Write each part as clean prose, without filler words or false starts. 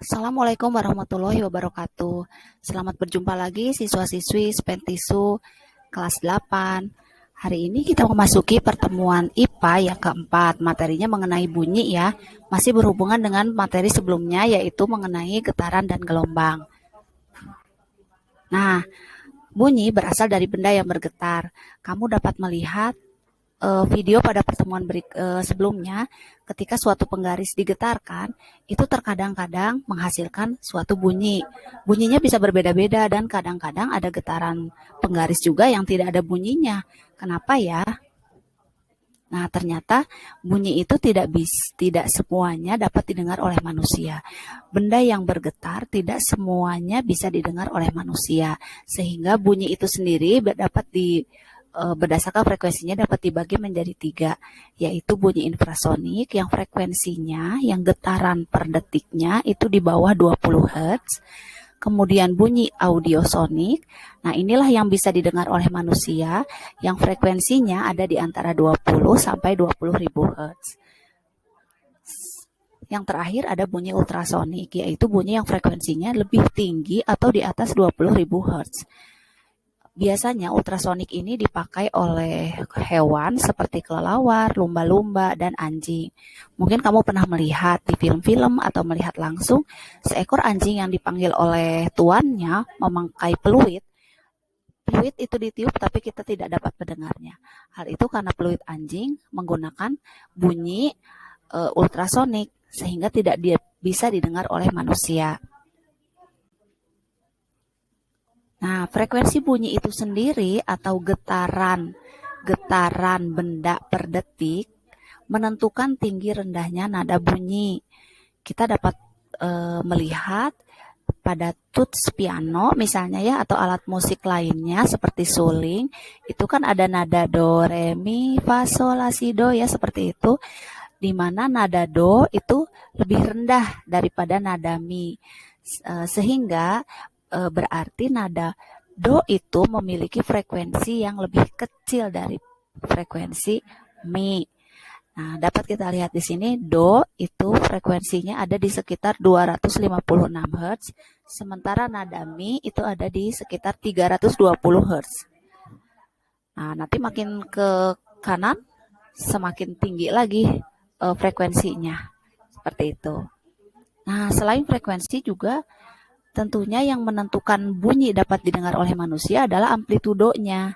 Assalamualaikum warahmatullahi wabarakatuh. Selamat berjumpa lagi siswa-siswi Spentisu kelas 8. Hari ini kita memasuki pertemuan IPA yang keempat. Materinya mengenai bunyi ya. Masih berhubungan dengan materi sebelumnya yaitu mengenai getaran dan gelombang. Nah, bunyi berasal dari benda yang bergetar. Kamu dapat melihat video pada pertemuan sebelumnya, ketika suatu penggaris digetarkan, itu terkadang-kadang menghasilkan suatu bunyi. Bunyinya bisa berbeda-beda dan kadang-kadang ada getaran penggaris juga yang tidak ada bunyinya. Kenapa ya? Nah, ternyata bunyi itu tidak semuanya dapat didengar oleh manusia. Benda yang bergetar tidak semuanya bisa didengar oleh manusia, sehingga bunyi itu sendiri berdasarkan frekuensinya dapat dibagi menjadi 3, yaitu bunyi infrasonik yang frekuensinya, yang getaran per detiknya itu di bawah 20 Hz. Kemudian bunyi audiosonik. Nah, inilah yang bisa didengar oleh manusia yang frekuensinya ada di antara 20 sampai 20 ribu Hz. Yang terakhir ada bunyi ultrasonik, yaitu bunyi yang frekuensinya lebih tinggi atau di atas 20 ribu Hz. Biasanya ultrasonik ini dipakai oleh hewan seperti kelelawar, lumba-lumba, dan anjing. Mungkin kamu pernah melihat di film-film atau melihat langsung seekor anjing yang dipanggil oleh tuannya memakai peluit. Peluit itu ditiup tapi kita tidak dapat mendengarnya. Hal itu karena peluit anjing menggunakan bunyi ultrasonik sehingga tidak bisa didengar oleh manusia. Nah, frekuensi bunyi itu sendiri atau getaran benda per detik menentukan tinggi rendahnya nada bunyi. Kita dapat melihat pada tuts piano misalnya ya, atau alat musik lainnya seperti suling, itu kan ada nada do, re, mi, fa, sol, la, si, do ya, seperti itu, di mana nada do itu lebih rendah daripada nada mi. Sehingga berarti nada do itu memiliki frekuensi yang lebih kecil dari frekuensi mi. Nah, dapat kita lihat di sini do itu frekuensinya ada di sekitar 256 Hz, sementara nada mi itu ada di sekitar 320 Hz. Nah, nanti makin ke kanan semakin tinggi lagi frekuensinya. Seperti itu. Nah, selain frekuensi juga tentunya yang menentukan bunyi dapat didengar oleh manusia adalah amplitudonya.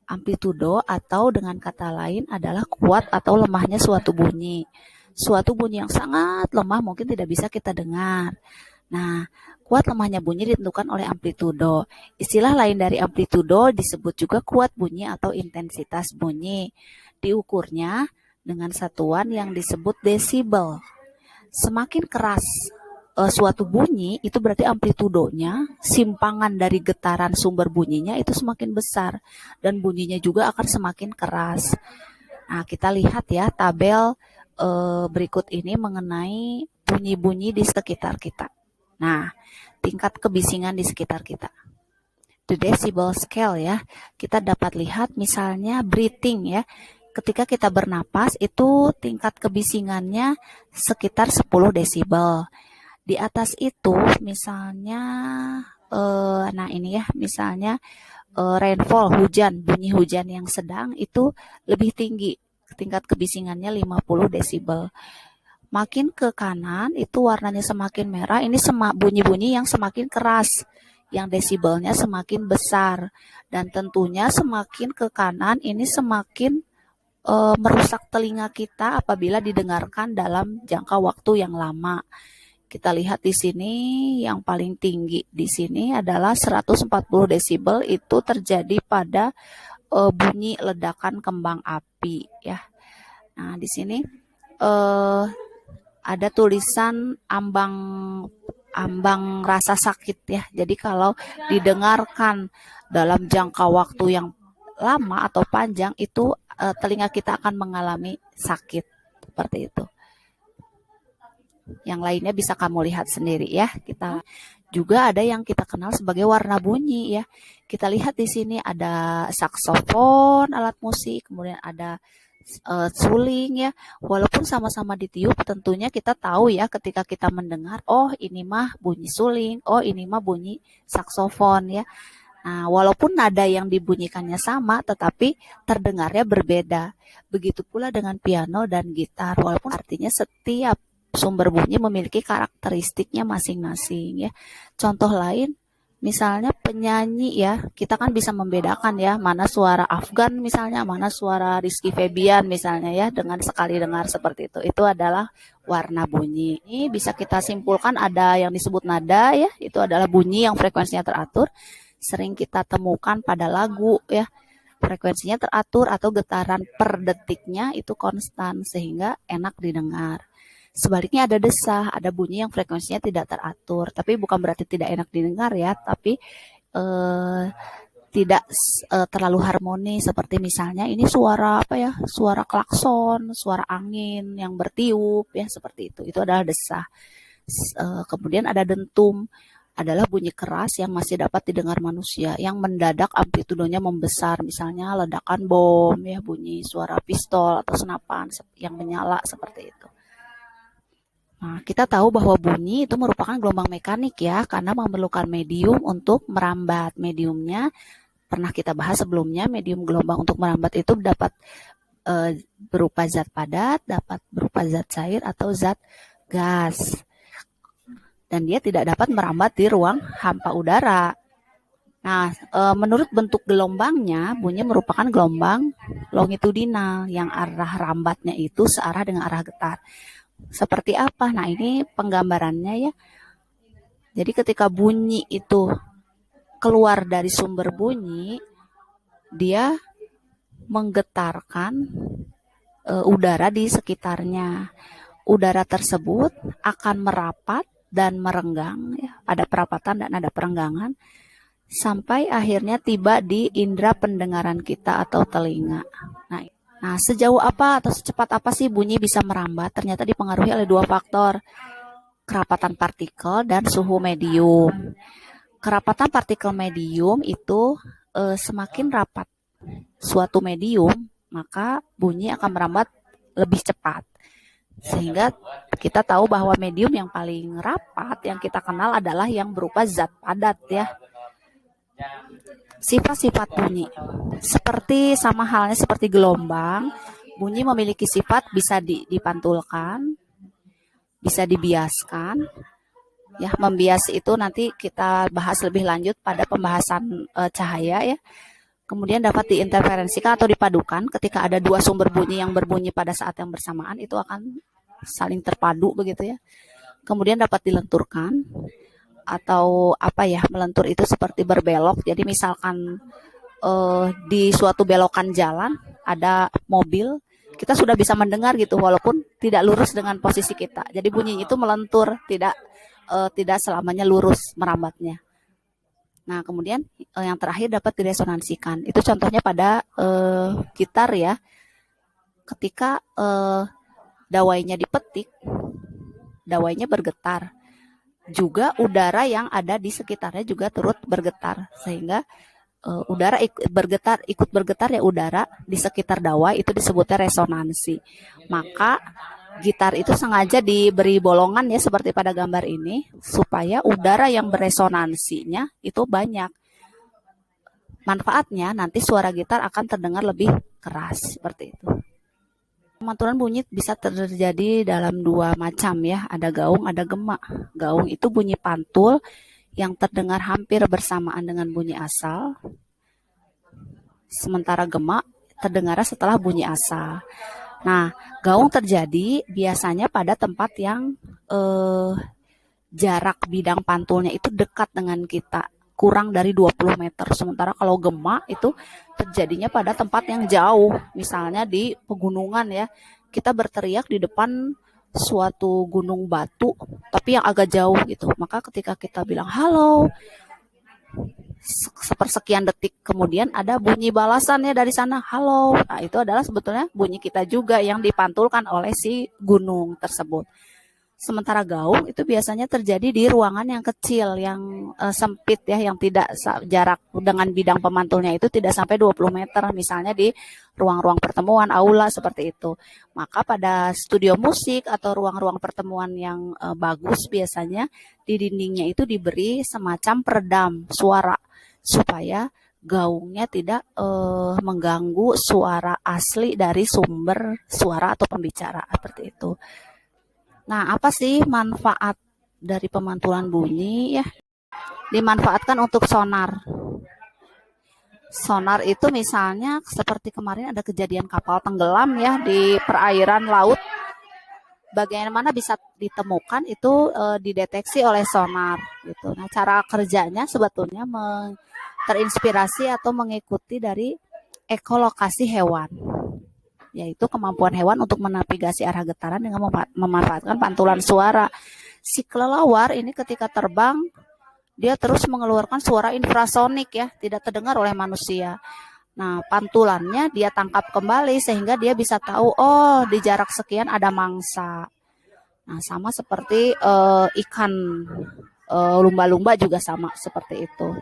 Amplitudo atau dengan kata lain adalah kuat atau lemahnya suatu bunyi. Suatu bunyi yang sangat lemah mungkin tidak bisa kita dengar. Nah, kuat lemahnya bunyi ditentukan oleh amplitudo. Istilah lain dari amplitudo disebut juga kuat bunyi atau intensitas bunyi. Diukurnya dengan satuan yang disebut desibel. Semakin keras suatu bunyi, itu berarti amplitudonya, simpangan dari getaran sumber bunyinya itu semakin besar dan bunyinya juga akan semakin keras. Nah, kita lihat ya tabel berikut ini mengenai bunyi-bunyi di sekitar kita. Nah, tingkat kebisingan di sekitar kita. The decibel scale ya, kita dapat lihat misalnya breathing ya. Ketika kita bernapas itu tingkat kebisingannya sekitar 10 desibel. Di atas itu misalnya nah ini ya, misalnya rainfall, hujan, bunyi hujan yang sedang itu lebih tinggi, tingkat kebisingannya 50 desibel. Makin ke kanan itu warnanya semakin merah, ini bunyi-bunyi yang semakin keras, yang desibelnya semakin besar, dan tentunya semakin ke kanan ini semakin merusak telinga kita apabila didengarkan dalam jangka waktu yang lama. Kita lihat di sini yang paling tinggi di sini adalah 140 desibel, itu terjadi pada bunyi ledakan kembang api ya. Nah, di sini ada tulisan ambang rasa sakit ya. Jadi kalau didengarkan dalam jangka waktu yang lama atau panjang itu telinga kita akan mengalami sakit seperti itu. Yang lainnya bisa kamu lihat sendiri ya. Kita juga ada yang kita kenal sebagai warna bunyi ya. Kita lihat di sini ada saksofon, alat musik, kemudian ada suling ya. Walaupun sama-sama ditiup, tentunya kita tahu ya ketika kita mendengar, oh ini mah bunyi suling, oh ini mah bunyi saksofon ya. Nah, walaupun nada yang dibunyikannya sama, tetapi terdengarnya berbeda. Begitu pula dengan piano dan gitar, walaupun artinya setiap sumber bunyi memiliki karakteristiknya masing-masing ya. Contoh lain, misalnya penyanyi ya, kita kan bisa membedakan ya, mana suara Afgan misalnya, mana suara Rizky Febian misalnya ya, dengan sekali dengar seperti itu. Itu adalah warna bunyi. Ini bisa kita simpulkan ada yang disebut nada ya, itu adalah bunyi yang frekuensinya teratur. Sering kita temukan pada lagu ya, frekuensinya teratur atau getaran per detiknya itu konstan sehingga enak didengar. Sebaliknya ada desah, ada bunyi yang frekuensinya tidak teratur, tapi bukan berarti tidak enak didengar ya, tapi eh, tidak terlalu harmonis. Seperti misalnya ini suara apa ya, suara klakson, suara angin yang bertiup ya, seperti itu. Itu adalah desah. Kemudian ada dentum, adalah bunyi keras yang masih dapat didengar manusia, yang mendadak amplitudonya membesar, misalnya ledakan bom ya, bunyi suara pistol atau senapan yang menyala seperti itu. Nah, kita tahu bahwa bunyi itu merupakan gelombang mekanik ya, karena memerlukan medium untuk merambat. Mediumnya pernah kita bahas sebelumnya, medium gelombang untuk merambat itu dapat berupa zat padat, dapat berupa zat cair atau zat gas. Dan dia tidak dapat merambat di ruang hampa udara. Nah, menurut bentuk gelombangnya, bunyi merupakan gelombang longitudinal yang arah rambatnya itu searah dengan arah getar. Seperti apa? Nah, ini penggambarannya ya. Jadi ketika bunyi itu keluar dari sumber bunyi, dia menggetarkan udara di sekitarnya. Udara tersebut akan merapat dan merenggang ya. Ada perapatan dan ada perenggangan sampai akhirnya tiba di indera pendengaran kita atau telinga. Nah, sejauh apa atau secepat apa sih bunyi bisa merambat? Ternyata dipengaruhi oleh dua faktor, kerapatan partikel dan suhu medium. Kerapatan partikel medium itu semakin rapat suatu medium, maka bunyi akan merambat lebih cepat. Sehingga kita tahu bahwa medium yang paling rapat yang kita kenal adalah yang berupa zat padat ya. Sifat-sifat bunyi seperti sama halnya seperti gelombang, bunyi memiliki sifat bisa dipantulkan, bisa dibiaskan. Ya, membias itu nanti kita bahas lebih lanjut pada pembahasan cahaya ya. Kemudian dapat diinterferensikan atau dipadukan ketika ada dua sumber bunyi yang berbunyi pada saat yang bersamaan, itu akan saling terpadu begitu ya. Kemudian dapat dilenturkan, atau apa ya, melentur itu seperti berbelok. Jadi misalkan di suatu belokan jalan ada mobil, kita sudah bisa mendengar gitu walaupun tidak lurus dengan posisi kita. Jadi bunyi itu melentur, tidak selamanya lurus merambatnya. Nah, kemudian yang terakhir dapat diresonansikan. Itu contohnya pada gitar ya. Ketika dawainya dipetik, dawainya bergetar. Juga udara yang ada di sekitarnya juga turut bergetar, sehingga udara ikut bergetar ya, udara di sekitar dawai itu disebutnya resonansi. Maka gitar itu sengaja diberi bolongan ya seperti pada gambar ini supaya udara yang beresonansinya itu banyak. Manfaatnya nanti suara gitar akan terdengar lebih keras seperti itu. Pemantulan bunyi bisa terjadi dalam dua macam ya, ada gaung, ada gema. Gaung itu bunyi pantul yang terdengar hampir bersamaan dengan bunyi asal. Sementara gema terdengar setelah bunyi asal. Nah, gaung terjadi biasanya pada tempat yang jarak bidang pantulnya itu dekat dengan kita, kurang dari 20 meter. Sementara kalau gema itu terjadinya pada tempat yang jauh, misalnya di pegunungan ya. Kita berteriak di depan suatu gunung batu, tapi yang agak jauh gitu. Maka ketika kita bilang halo, sepersekian detik kemudian ada bunyi balasannya dari sana, halo. Nah, itu adalah sebetulnya bunyi kita juga yang dipantulkan oleh si gunung tersebut. Sementara gaung itu biasanya terjadi di ruangan yang kecil, yang sempit ya, yang tidak jarak dengan bidang pemantulnya itu tidak sampai 20 meter, misalnya di ruang-ruang pertemuan, aula seperti itu. Maka pada studio musik atau ruang-ruang pertemuan yang bagus biasanya di dindingnya itu diberi semacam peredam suara supaya gaungnya tidak mengganggu suara asli dari sumber suara atau pembicara seperti itu. Nah, apa sih manfaat dari pemantulan bunyi ya? Dimanfaatkan untuk sonar. Sonar itu misalnya seperti kemarin ada kejadian kapal tenggelam ya di perairan laut. Bagaimana bisa ditemukan itu dideteksi oleh sonar gitu. Nah, cara kerjanya sebetulnya terinspirasi atau mengikuti dari ekolokasi hewan, yaitu kemampuan hewan untuk menavigasi arah getaran dengan memanfaatkan pantulan suara. Si kelelawar ini ketika terbang, dia terus mengeluarkan suara infrasonik ya, tidak terdengar oleh manusia. Nah, pantulannya dia tangkap kembali sehingga dia bisa tahu, oh di jarak sekian ada mangsa. Nah, sama seperti ikan lumba-lumba juga sama seperti itu.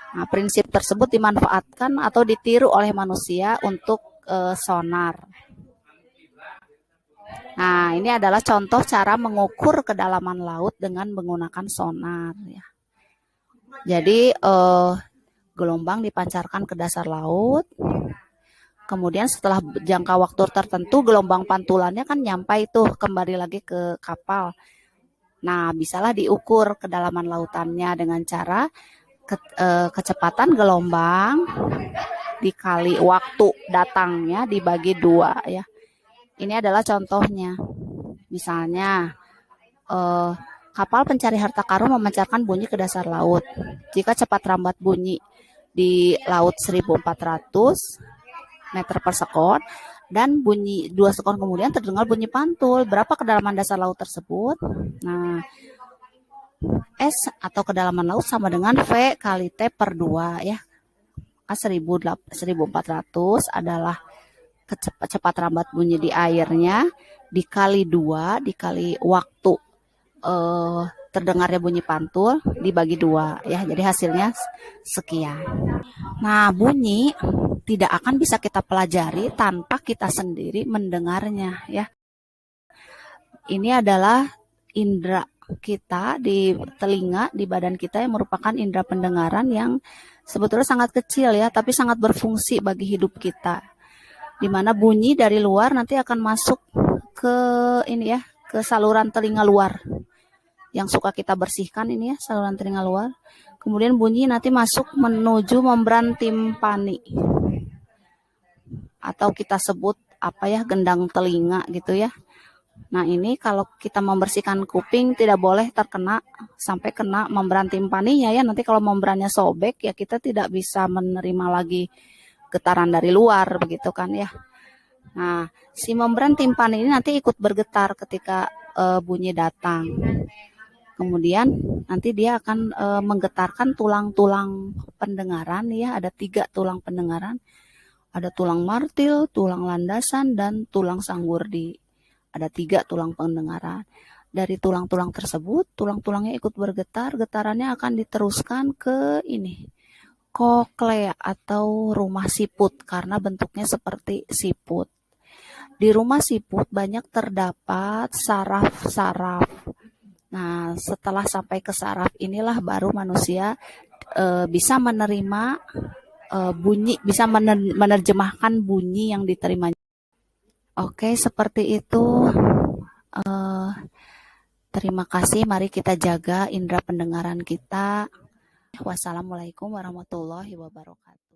Nah, prinsip tersebut dimanfaatkan atau ditiru oleh manusia untuk sonar. Nah, ini adalah contoh cara mengukur kedalaman laut dengan menggunakan sonar. Ya. Jadi, gelombang dipancarkan ke dasar laut. Kemudian setelah jangka waktu tertentu, gelombang pantulannya kan nyampai tuh kembali lagi ke kapal. Nah, bisalah diukur kedalaman lautannya dengan cara kecepatan gelombang dikali waktu datangnya dibagi 2 ya. Ini adalah contohnya. Misalnya, kapal pencari harta karun memancarkan bunyi ke dasar laut. Jika cepat rambat bunyi di laut 1400 meter per sekon, dan bunyi 2 sekon kemudian terdengar bunyi pantul. Berapa kedalaman dasar laut tersebut? Nah, S atau kedalaman laut sama dengan V kali T per 2 ya. 1400 adalah cepat rambat bunyi di airnya dikali 2 dikali waktu terdengarnya bunyi pantul dibagi 2 ya. Jadi hasilnya sekian. Nah, bunyi tidak akan bisa kita pelajari tanpa kita sendiri mendengarnya ya. Ini adalah indera kita di telinga, di badan kita yang merupakan indera pendengaran yang sebetulnya sangat kecil ya, tapi sangat berfungsi bagi hidup kita. Di mana bunyi dari luar nanti akan masuk ke ini ya, ke saluran telinga luar yang suka kita bersihkan ini ya, saluran telinga luar. Kemudian bunyi nanti masuk menuju membran timpani atau kita sebut apa ya, gendang telinga gitu ya. Nah, ini kalau kita membersihkan kuping tidak boleh terkena sampai kena membran timpaninya ya. Nanti kalau membrannya sobek ya kita tidak bisa menerima lagi getaran dari luar begitu kan ya. Nah, si membran timpani ini nanti ikut bergetar ketika bunyi datang. Kemudian nanti dia akan menggetarkan tulang-tulang pendengaran ya. Ada 3 tulang pendengaran. Ada tulang martil, tulang landasan, dan tulang sanggurdi. Ada 3 tulang pendengaran. Dari tulang-tulang tersebut, tulang-tulangnya ikut bergetar, getarannya akan diteruskan ke ini, koklea atau rumah siput, karena bentuknya seperti siput. Di rumah siput banyak terdapat saraf-saraf. Nah, setelah sampai ke saraf inilah baru manusia bisa menerima bunyi, bisa menerjemahkan bunyi yang diterimanya. Oke, seperti itu. Terima kasih. Mari kita jaga indera pendengaran kita. Wassalamualaikum warahmatullahi wabarakatuh.